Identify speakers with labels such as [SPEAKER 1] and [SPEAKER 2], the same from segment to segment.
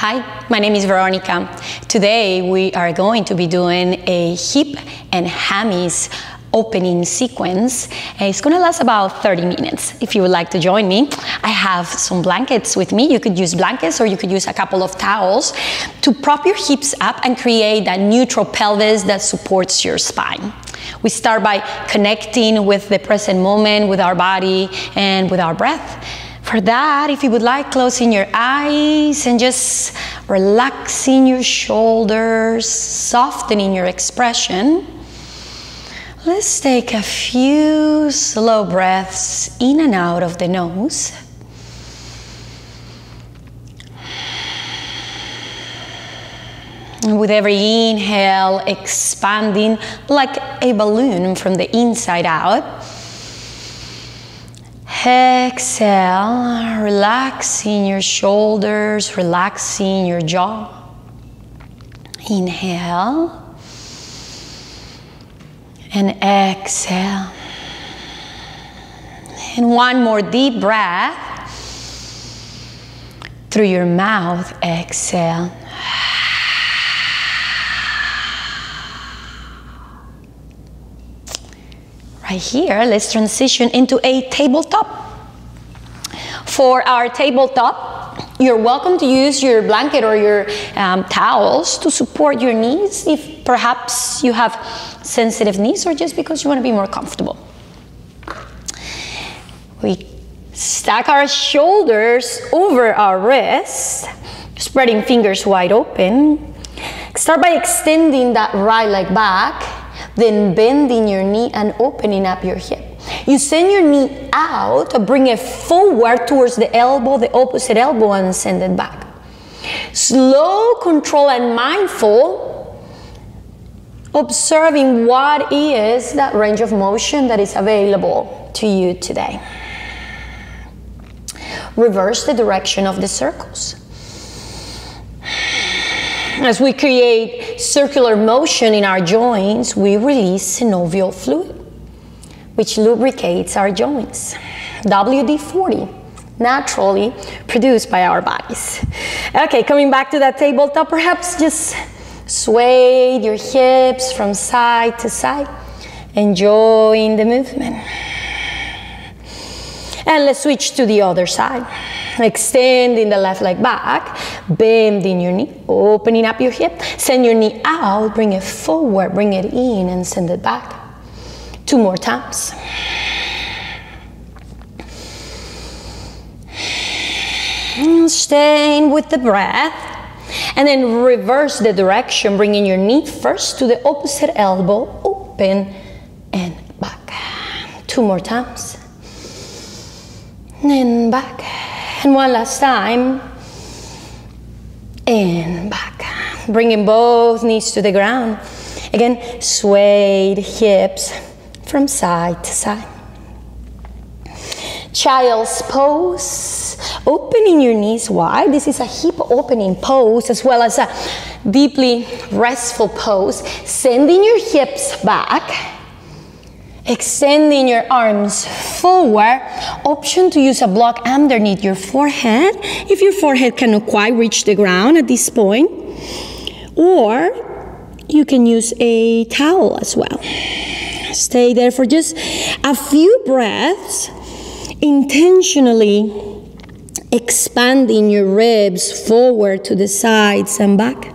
[SPEAKER 1] Hi, my name is Veronica. Today we are going to be doing a hip and hammies opening sequence. It's going to last about 30 minutes. If you would like to join me, I have some blankets with me. You could use blankets or you could use a couple of towels to prop your hips up and create that neutral pelvis that supports your spine. We start by connecting with the present moment, with our body and with our breath. For that, if you would like, closing your eyes and just relaxing your shoulders, softening your expression. Let's take a few slow breaths in and out of the nose. And with every inhale, expanding like a balloon from the inside out. Exhale, relaxing your shoulders, relaxing your jaw. Inhale. And exhale. And one more deep breath. Through your mouth, exhale. Right here, let's transition into a tabletop. For our tabletop, you're welcome to use your blanket or your towels to support your knees if perhaps you have sensitive knees or just because you want to be more comfortable. We stack our shoulders over our wrists, spreading fingers wide open. Start by extending that right leg back, then bending your knee and opening up your hip. You send your knee out, bring it forward towards the elbow, the opposite elbow, and send it back. Slow, control, and mindful, observing what is that range of motion that is available to you today. Reverse the direction of the circles. As we create circular motion in our joints, we release synovial fluid, which lubricates our joints. WD-40, naturally produced by our bodies. Okay, coming back to that tabletop, perhaps just sway your hips from side to side, enjoying the movement. And let's switch to the other side. Extending the left leg back, bending your knee, opening up your hip, send your knee out, bring it forward, bring it in, and send it back. 2 more times. Staying with the breath, and then reverse the direction, bringing your knee first to the opposite elbow, open and back. 2 more times. And back. And one last time. And back. Bringing both knees to the ground. Again, sway the hips from side to side. Child's pose. Opening your knees wide. This is a hip opening pose as well as a deeply restful pose. Sending your hips back. Extending your arms forward. Option to use a block underneath your forehead if your forehead cannot quite reach the ground at this point. Or you can use a towel as well. Stay there for just a few breaths, intentionally expanding your ribs forward to the sides and back.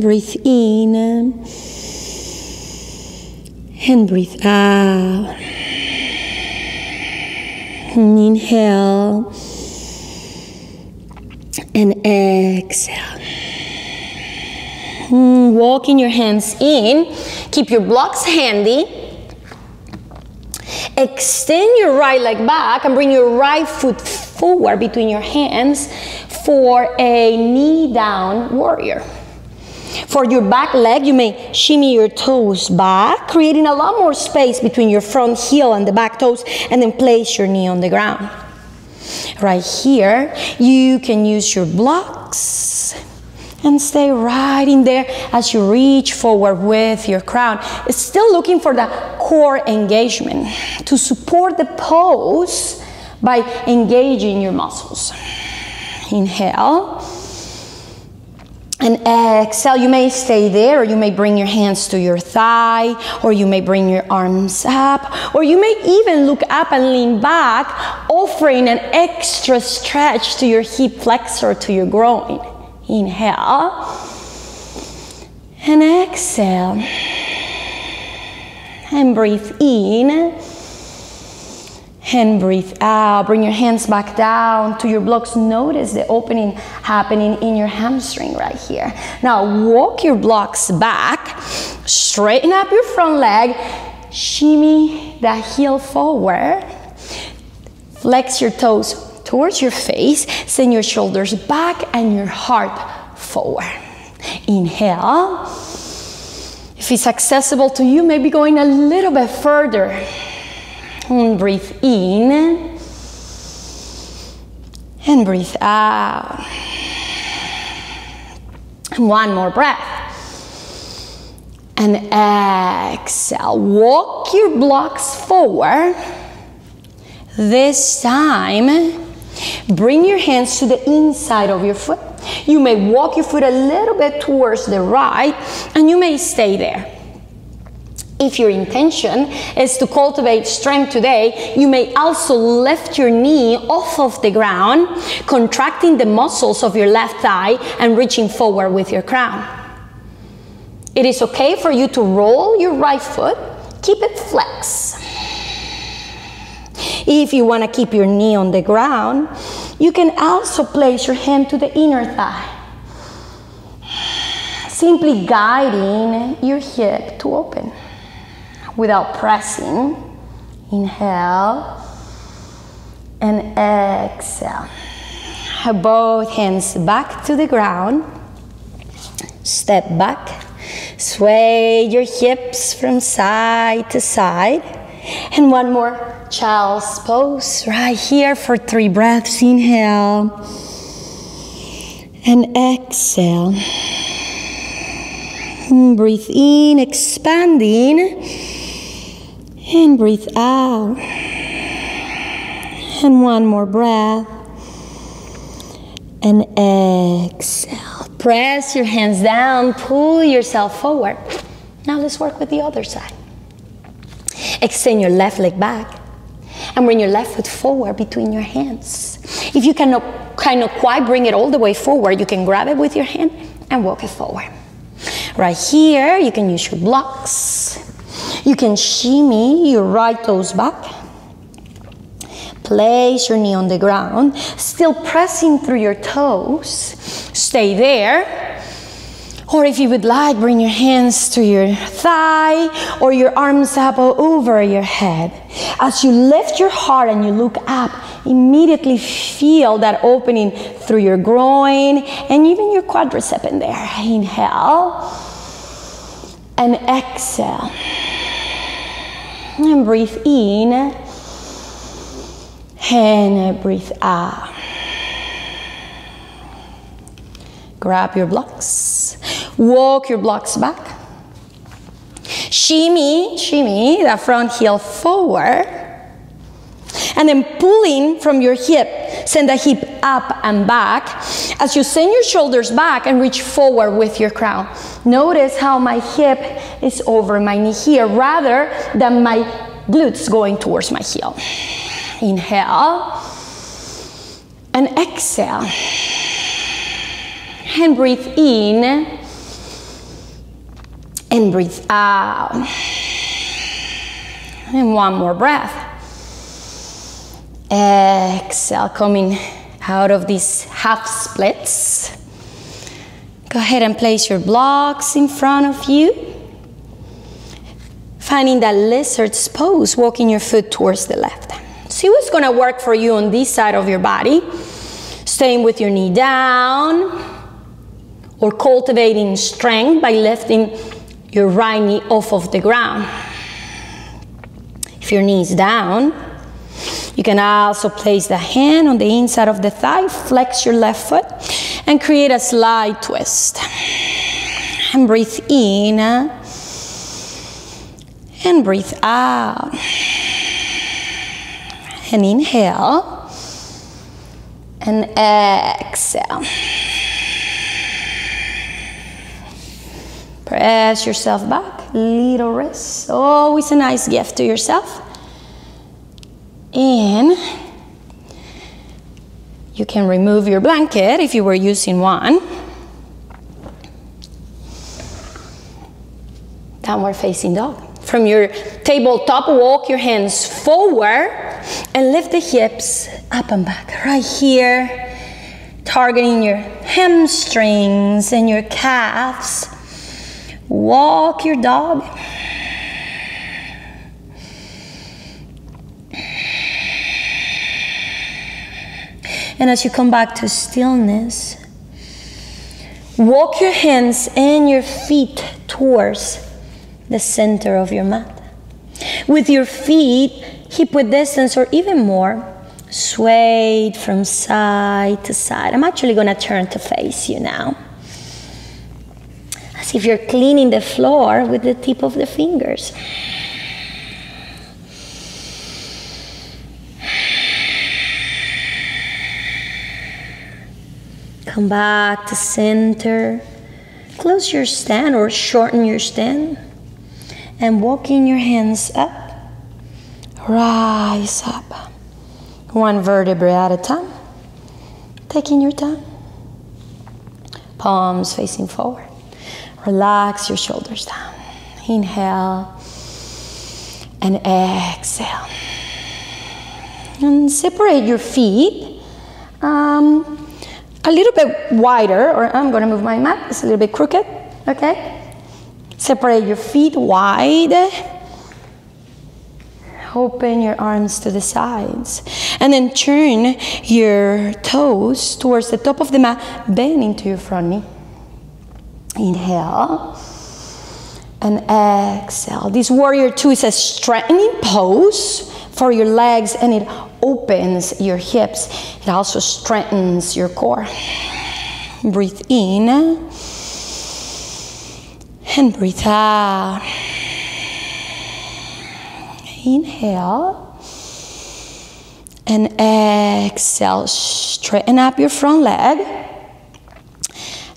[SPEAKER 1] Breathe in and breathe out. Inhale and exhale. Walking your hands in. Keep your blocks handy. Extend your right leg back and bring your right foot forward between your hands for a knee down warrior. For your back leg, you may shimmy your toes back, creating a lot more space between your front heel and the back toes, and then place your knee on the ground. Right here, you can use your blocks and stay right in there as you reach forward with your crown. Still looking for that core engagement. To support the pose, by engaging your muscles. Inhale. And exhale. You may stay there, or you may bring your hands to your thigh, or you may bring your arms up, or you may even look up and lean back, offering an extra stretch to your hip flexor, to your groin. Inhale. And exhale. And breathe in. And breathe out. Bring your hands back down to your blocks. Notice the opening happening in your hamstring right here. Now walk your blocks back. Straighten up your front leg. Shimmy that heel forward. Flex your toes towards your face. Send your shoulders back and your heart forward. Inhale. If it's accessible to you, maybe going a little bit further. And breathe in. And breathe out. And one more breath. And exhale. Walk your blocks forward. This time, bring your hands to the inside of your foot. You may walk your foot a little bit towards the right, and you may stay there. If your intention is to cultivate strength today, you may also lift your knee off of the ground, contracting the muscles of your left thigh and reaching forward with your crown. It is okay for you to roll your right foot. Keep it flexed. If you want to keep your knee on the ground, you can also place your hand to the inner thigh, simply guiding your hip to open without pressing. Inhale and exhale. Both hands back to the ground. Step back. Sway your hips from side to side. And one more child's pose right here for 3 breaths. Inhale and exhale. And breathe in, expanding. And breathe out. And one more breath. And exhale. Press your hands down, pull yourself forward. Now let's work with the other side. Extend your left leg back and bring your left foot forward between your hands. If you cannot quite bring it all the way forward, you can grab it with your hand and walk it forward. Right here, you can use your blocks. You can shimmy your right toes back. Place your knee on the ground, still pressing through your toes. Stay there. Or if you would like, bring your hands to your thigh or your arms up over your head. As you lift your heart and you look up, immediately feel that opening through your groin and even your quadricep in there. Inhale and exhale. And breathe in and breathe out. Grab your blocks. Walk your blocks back. Shimmy, shimmy that front heel forward. And then pulling from your hip, send the hip up and back. As you send your shoulders back and reach forward with your crown. Notice how my hip is over my knee here rather than my glutes going towards my heel. Inhale and exhale. And breathe in and breathe out. And one more breath. Exhale, coming out of these half splits. Go ahead and place your blocks in front of you. Finding that lizard's pose, walking your foot towards the left. See what's gonna work for you on this side of your body. Staying with your knee down, or cultivating strength by lifting your right knee off of the ground. If your knee is down, you can also place the hand on the inside of the thigh, flex your left foot, and create a slide twist. And breathe in, and breathe out. And inhale. And exhale. Press yourself back, little rest. Always a nice gift to yourself. And you can remove your blanket if you were using one. Downward facing dog. From your tabletop, walk your hands forward and lift the hips up and back. Right here, targeting your hamstrings and your calves. Walk your dog. And as you come back to stillness, walk your hands and your feet towards the center of your mat. With your feet hip width distance or even more, swayed from side to side. I'm actually going to turn to face you now. As if you're cleaning the floor with the tip of the fingers. Come back to center. Close your stand or shorten your stand. And walking your hands up. Rise up. One vertebrae at a time. Taking your time. Palms facing forward. Relax your shoulders down. Inhale and exhale. And separate your feet a little bit wider, or I'm going to move my mat. It's a little bit crooked, okay? Separate your feet wide. Open your arms to the sides. And then turn your toes towards the top of the mat. Bend into your front knee. Inhale and exhale. This warrior two is a strengthening pose for your legs, and it opens your hips. It also strengthens your core. Breathe in and breathe out. Inhale and exhale. Straighten up your front leg.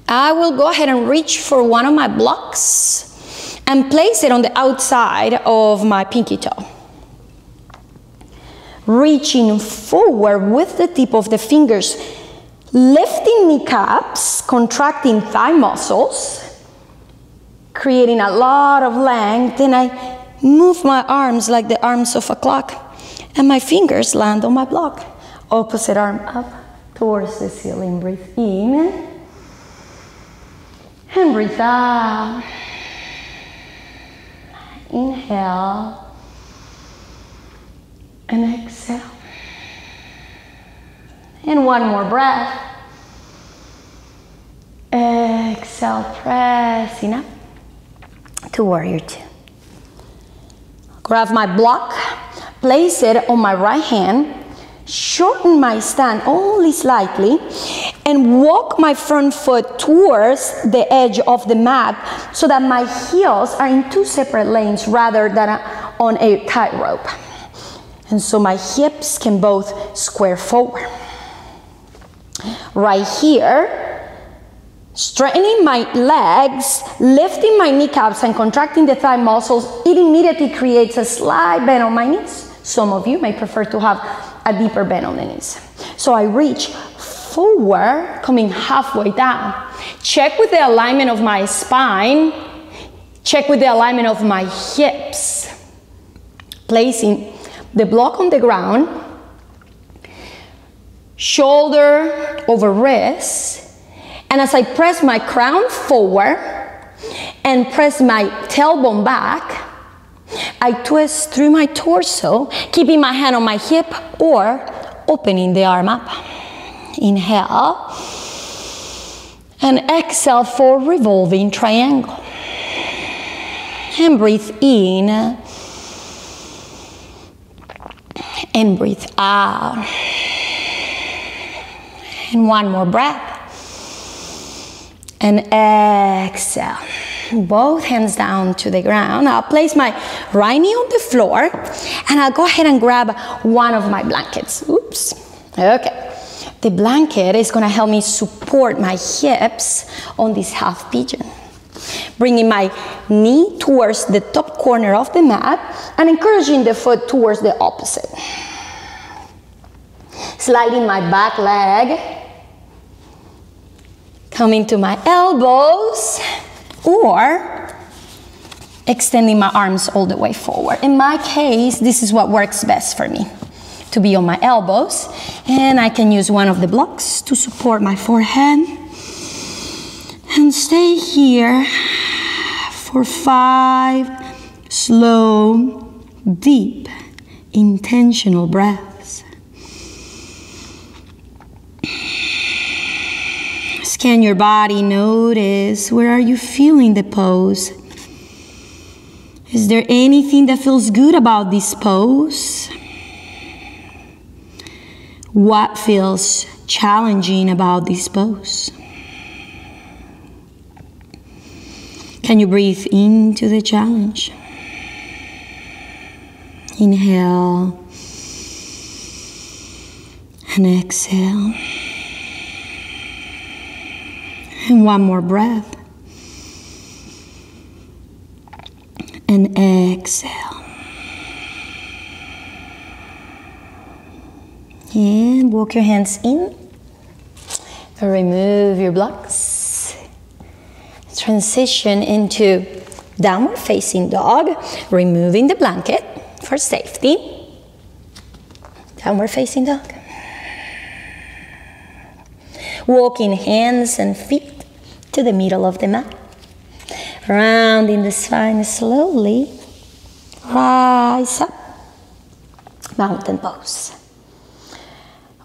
[SPEAKER 1] I will go ahead and reach for one of my blocks and place it on the outside of my pinky toe. Reaching forward with the tip of the fingers, lifting kneecaps, contracting thigh muscles, creating a lot of length. Then I move my arms like the arms of a clock, and my fingers land on my block. Opposite arm up towards the ceiling. Breathe in. And breathe out. Inhale. And exhale. And one more breath. Exhale, pressing up to warrior two. Grab my block, place it on my right hand, shorten my stand only slightly, and walk my front foot towards the edge of the mat so that my heels are in two separate lanes rather than on a tightrope. And so my hips can both square forward. Right here, straightening my legs, lifting my kneecaps and contracting the thigh muscles, it immediately creates a slight bend on my knees. Some of you may prefer to have a deeper bend on the knees. So I reach forward, coming halfway down. Check with the alignment of my spine. Check with the alignment of my hips. Placing the block on the ground, shoulder over wrist, and as I press my crown forward and press my tailbone back, I twist through my torso, keeping my hand on my hip or opening the arm up. Inhale and exhale for revolving triangle. And breathe in and breathe out. And one more breath. And exhale. both hands down to the ground. I'll place my right knee on the floor, and I'll go ahead and grab one of my blankets. Oops. Okay. The blanket is going to help me support my hips on this half pigeon. Bringing my knee towards the top corner of the mat and encouraging the foot towards the opposite. Sliding my back leg, coming to my elbows, or extending my arms all the way forward. In my case, this is what works best for me, to be on my elbows, and I can use one of the blocks to support my forehead, and stay here for 5 slow, deep, intentional breaths. Scan your body, notice, where are you feeling the pose? Is there anything that feels good about this pose? What feels challenging about this pose? Can you breathe into the challenge? Inhale and exhale. And one more breath. And exhale. And walk your hands in. Remove your blocks. Transition into downward facing dog. Removing the blanket for safety. Downward facing dog. Walking hands and feet to the middle of the mat. Rounding the spine slowly. Rise up. Mountain pose.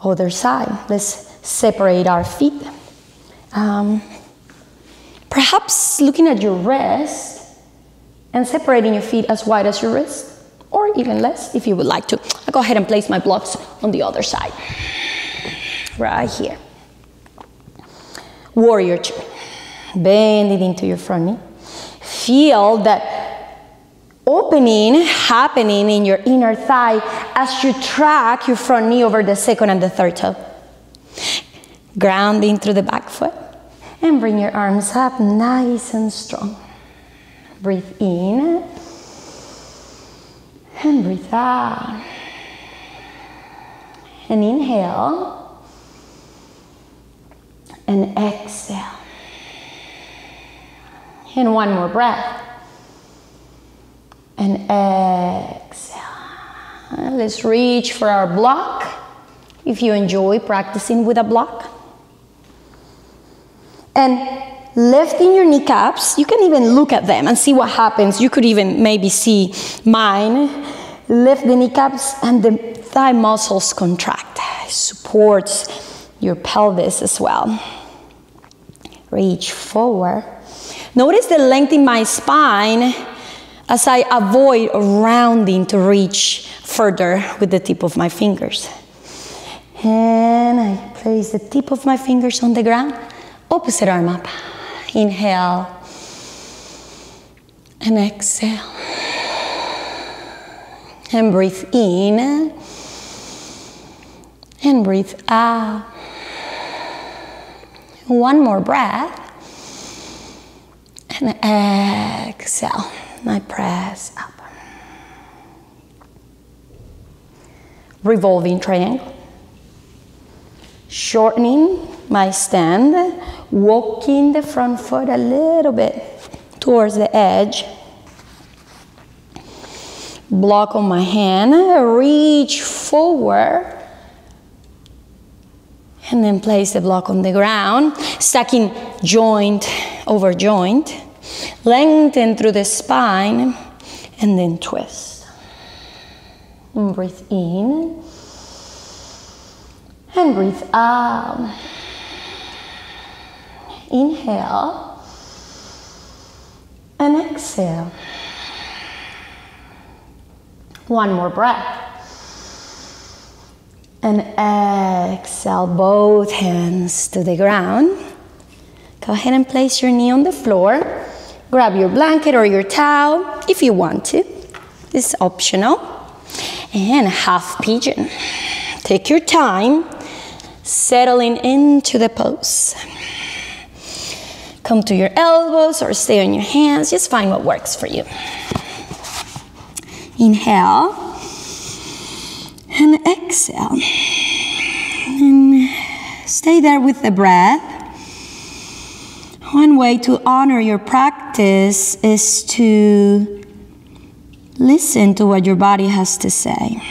[SPEAKER 1] Other side. Let's separate our feet. Perhaps looking at your wrist and separating your feet as wide as your wrist, or even less if you would like to. I'll go ahead and place my blocks on the other side. Right here. Warrior two. Bend it into your front knee. Feel that opening happening in your inner thigh as you track your front knee over the second and the third toe. Grounding through the back foot. And bring your arms up nice and strong. Breathe in. And breathe out. And inhale. And exhale. And one more breath. And exhale. Let's reach for our block. If you enjoy practicing with a block. And lifting your kneecaps, you can even look at them and see what happens. You could even maybe see mine. Lift the kneecaps and the thigh muscles contract. It supports your pelvis as well. Reach forward. Notice the length in my spine as I avoid rounding to reach further with the tip of my fingers. And I place the tip of my fingers on the ground. Opposite arm up. Inhale. And exhale. And breathe in. And breathe out. One more breath. And exhale. I press up. Revolving triangle. Shortening my stand. Walking the front foot a little bit towards the edge. Block on my hand. Reach forward. And then place the block on the ground. Stacking joint over joint. Lengthen through the spine. And then twist. And breathe in. And breathe out. Inhale. And exhale. One more breath. And exhale, both hands to the ground. Go ahead and place your knee on the floor. Grab your blanket or your towel if you want to. It's optional. And half pigeon. Take your time, settling into the pose. Come to your elbows or stay on your hands. Just find what works for you. Inhale and exhale. And stay there with the breath. One way to honor your practice is to listen to what your body has to say.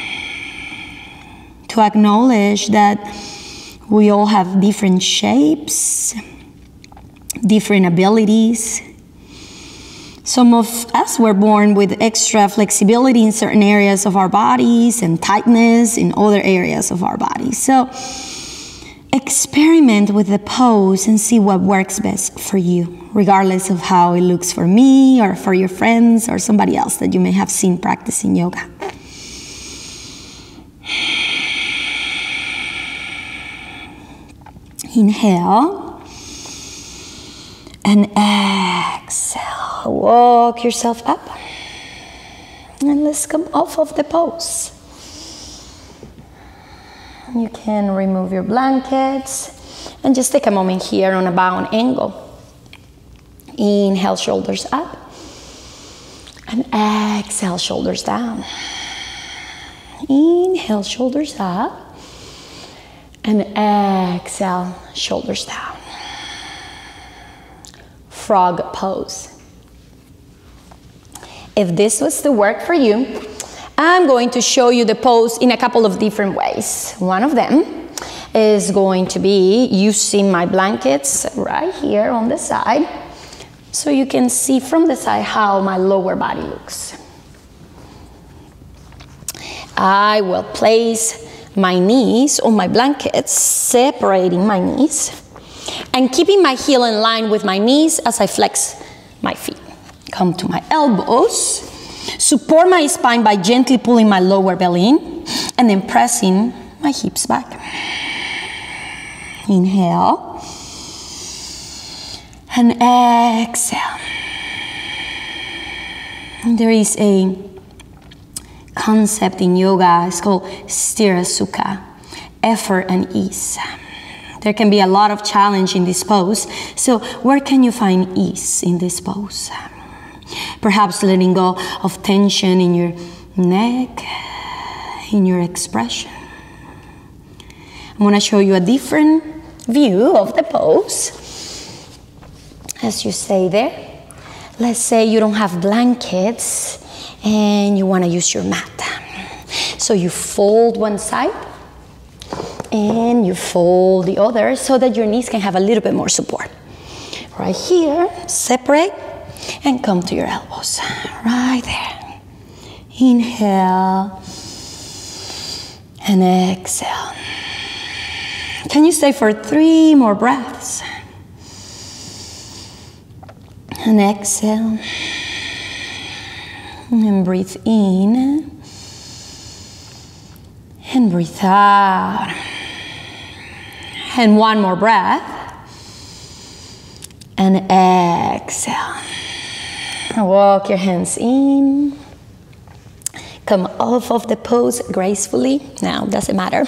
[SPEAKER 1] To acknowledge that we all have different shapes, different abilities. Some of us were born with extra flexibility in certain areas of our bodies and tightness in other areas of our bodies. So experiment with the pose and see what works best for you, regardless of how it looks for me or for your friends or somebody else that you may have seen practicing yoga. Inhale and exhale. Walk yourself up. And let's come off of the pose. You can remove your blankets and just take a moment here on a bound angle. Inhale, shoulders up. And exhale, shoulders down. Inhale, shoulders up. And exhale, shoulders down. Frog pose. If this was to work for you, I'm going to show you the pose in a couple of different ways. One of them is going to be using my blankets right here on the side, so you can see from the side how my lower body looks. I will place my knees on my blankets, separating my knees, and keeping my heel in line with my knees as I flex my feet. Come to my elbows, support my spine by gently pulling my lower belly in, and then pressing my hips back. Inhale, and exhale. There is a concept in yoga, it's called sthira sukha, effort and ease. There can be a lot of challenge in this pose, so where can you find ease in this pose? Perhaps letting go of tension in your neck, in your expression. I'm going to show you a different view of the pose as you stay there. Let's say you don't have blankets and you want to use your mat. So you fold one side and you fold the other so that your knees can have a little bit more support. Right here, separate and come to your elbows. Right there. Inhale and exhale. Can you stay for 3 more breaths? And exhale. And breathe in. And breathe out. And 1 more breath. And exhale. Walk your hands in. Come off of the pose gracefully. Now, doesn't matter.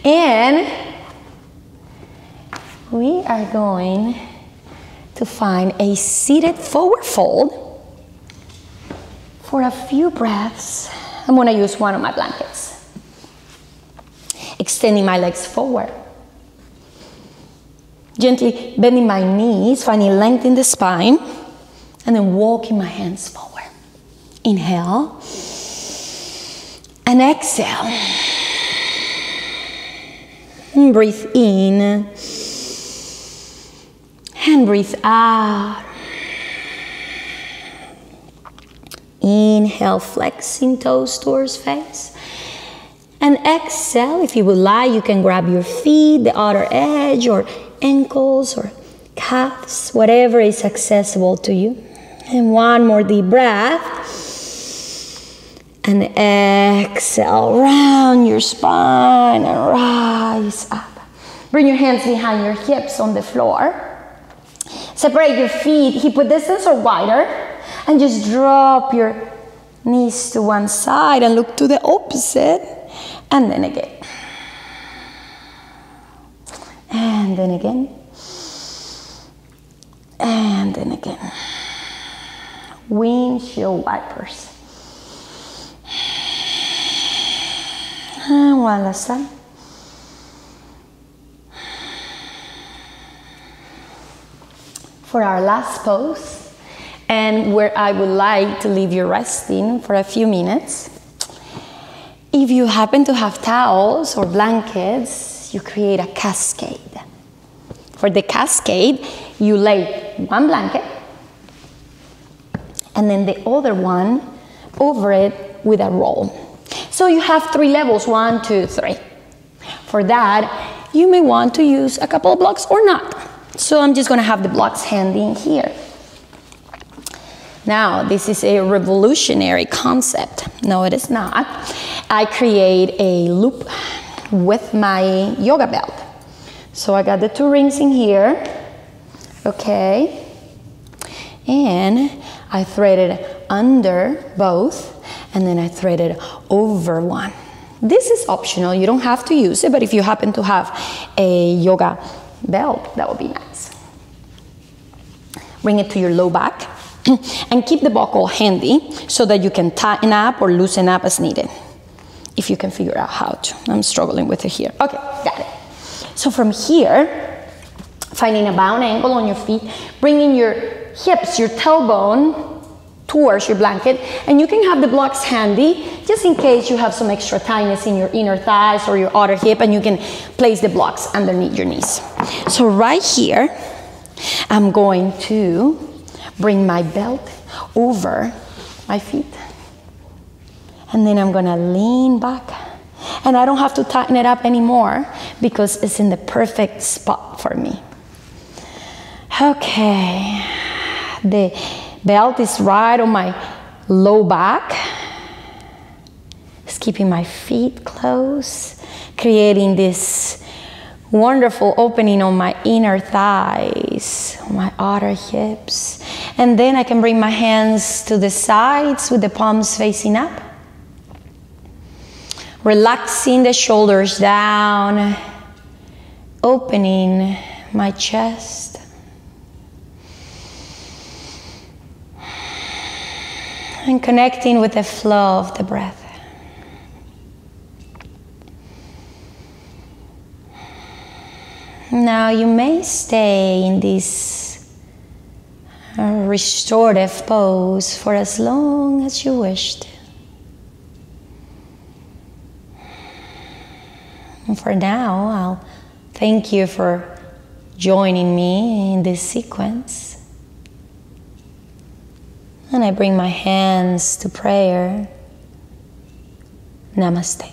[SPEAKER 1] And we are going to find a seated forward fold for a few breaths. I'm going to use one of my blankets. Extending my legs forward. Gently bending my knees, finding length in the spine, and then walking my hands forward. Inhale and exhale. And breathe in and breathe out. Inhale, flexing toes towards face. And exhale, if you would like, you can grab your feet, the outer edge, or ankles, or calves, whatever is accessible to you. And 1 more deep breath. And exhale, round your spine and rise up. Bring your hands behind your hips on the floor. Separate your feet, hip width distance or wider, and just drop your knees to one side and look to the opposite, and then again. And then again. And then again. Windshield wipers. And one last time. For our last pose, and where I would like to leave you resting for a few minutes. If you happen to have towels or blankets, you create a cascade. For the cascade, you lay one blanket and then the other one over it with a roll. So you have 3 levels, 1, 2, 3. For that, you may want to use a couple of blocks or not. So I'm just gonna have the blocks handy in here. Now, this is a revolutionary concept. No, it is not. I create a loop with my yoga belt. So I got the 2 rings in here, okay? And I threaded under both, and then I threaded over one. This is optional, you don't have to use it, but if you happen to have a yoga belt, that would be nice. Bring it to your low back and keep the buckle handy so that you can tighten up or loosen up as needed. If you can figure out how to. I'm struggling with it here. Okay, got it. So from here, finding a bound angle on your feet, bringing your hips, your tailbone towards your blanket, and you can have the blocks handy just in case you have some extra tightness in your inner thighs or your outer hip, and you can place the blocks underneath your knees. So right here, I'm going to bring my belt over my feet, and then I'm gonna lean back, and I don't have to tighten it up anymore because it's in the perfect spot for me. Okay, the belt is right on my low back. It's keeping my feet close, creating this wonderful opening on my inner thighs, on my outer hips. And then I can bring my hands to the sides with the palms facing up. Relaxing the shoulders down, opening my chest. And connecting with the flow of the breath. Now you may stay in this restorative pose for as long as you wished. And for now, I'll thank you for joining me in this sequence. And I bring my hands to prayer. Namaste.